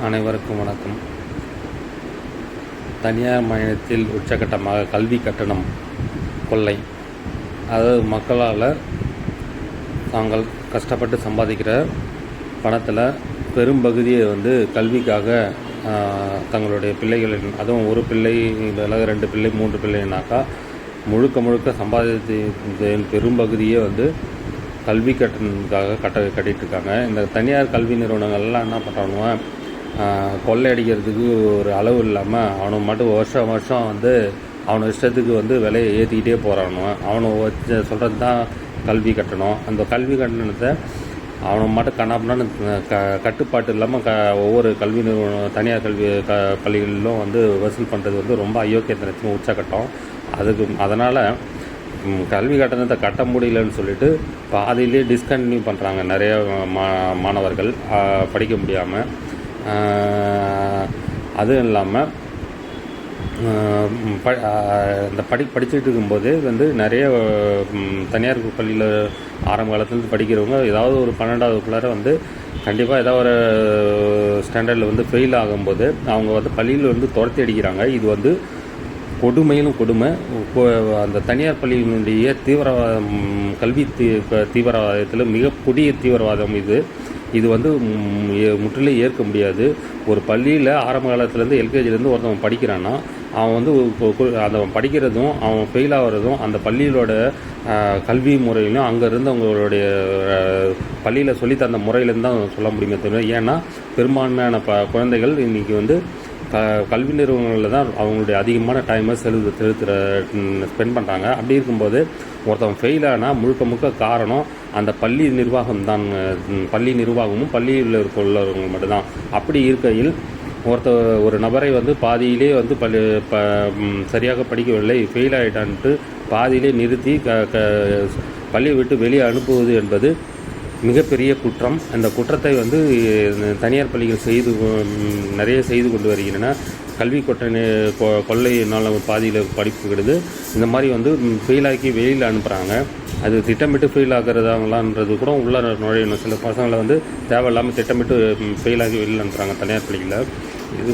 அனைவருக்கும் வணக்கம். தனியார் மாநிலத்தில் உச்சகட்டமாக கல்வி கட்டணம் கொள்ளை. அதாவது மக்களால் தாங்கள் கஷ்டப்பட்டு சம்பாதிக்கிற பணத்தில் பெரும்பகுதியை கல்விக்காக தங்களுடைய பிள்ளைகளின், அதுவும் ஒரு பிள்ளை, 2 பிள்ளை, 3 பிள்ளைனாக்கா முழுக்க சம்பாதித்தின் பெரும்பகுதியே கல்வி கட்டணத்துக்காக கட்டிகிட்ருக்காங்க. இந்த தனியார் கல்வி நிறுவனங்கள்லாம் என்ன பண்ணுறானுங்க, கொள்ளையடிக்கிறதுக்கு ஒரு அளவு இல்லாமல் அவனை மட்டும் வருஷம் அவனை இஷ்டத்துக்கு விலையை ஏற்றிக்கிட்டே போகிறானுங்க. அவனை சொல்கிறது தான் கல்வி கட்டணம். அந்த கல்வி கட்டணத்தை அவனை மட்டும் கண்ணாப்பினான்னு கட்டுப்பாட்டு இல்லாமல் ஒவ்வொரு கல்வி நிறுவனம், தனியார் கல்வி பள்ளிகளிலும் வசூல் பண்ணுறது ரொம்ப அயோக்கியத்தனத்தின் உச்சக்கட்டம். அதனால் கல்வி கட்டணத்தை கட்ட முடியலன்னு சொல்லிட்டு பாதியிலே டிஸ்கண்டினியூ பண்ணுறாங்க நிறைய மாணவர்கள் படிக்க முடியாமல். அதுவும் இல்லாமல் இந்த படிச்சுட்டு இருக்கும்போதே நிறைய தனியார் பள்ளியில் ஆரம்ப காலத்துலேருந்து படிக்கிறவங்க ஏதாவது ஒரு 12ஆவதுக்குள்ளார கண்டிப்பாக ஏதாவது ஒரு ஸ்டாண்டர்டில் ஃபெயில் ஆகும்போது அவங்க பள்ளியில் துரத்தி அடிக்கிறாங்க. இது கொடுமையிலும் கொடுமை. அந்த தனியார் பள்ளியினுடைய தீவிரவாதம், கல்வி தீவிரவாதத்தில் மிக கொடிய தீவிரவாதம் இது முற்றிலும் ஏற்க முடியாது. ஒரு பள்ளியில் ஆரம்ப காலத்துலேருந்து எல்கேஜிலேருந்து ஒருத்தவன் படிக்கிறான்னா அவன் அந்த படிக்கிறதும் அவன் ஃபெயில் ஆகிறதும் அந்த பள்ளியிலோட கல்வி முறையிலும் அங்கே இருந்தவங்களுடைய பள்ளியில் சொல்லித்தந்த முறையிலேருந்து தான் சொல்ல முடியுமே தவிர. ஏன்னா பெரும்பான்மையான குழந்தைகள் இன்றைக்கி கல்வி நிறுவனங்களில் தான் அவங்களுடைய அதிகமான டைமை ஸ்பெண்ட் பண்ணுறாங்க. அப்படி இருக்கும்போது ஒருத்தவன் ஃபெயில் ஆனால் முழுக்க காரணம் அந்த பள்ளி நிர்வாகம் தான். பள்ளி நிர்வாகமும் பள்ளியில் உள்ளவங்க மட்டும்தான். அப்படி இருக்கையில் ஒரு நபரை பாதியிலே சரியாக படிக்கவில்லை, ஃபெயில் ஆகிட்டான்ட்டு பாதியிலே நிறுத்தி பள்ளியை விட்டு வெளியே அனுப்புவது என்பது மிகப்பெரிய குற்றம். அந்த குற்றத்தை தனியார் பள்ளிகள் நிறைய செய்து கொண்டு வருகின்றன. கல்வி கொள்ளையினால் பாதியில் படிப்பு கெடுது. இந்த மாதிரி ஃபெயிலாக்கி வெளியில் அனுப்புகிறாங்க. அது திட்டமிட்டு ஃபெயில் ஆகிறதாங்களான்றது கூட உள்ள நுழையணும். சில பசங்களை தேவையில்லாமல் திட்டமிட்டு ஃபெயிலாகி வெளியில் அனுப்புகிறாங்க தனியார் பள்ளியில். இது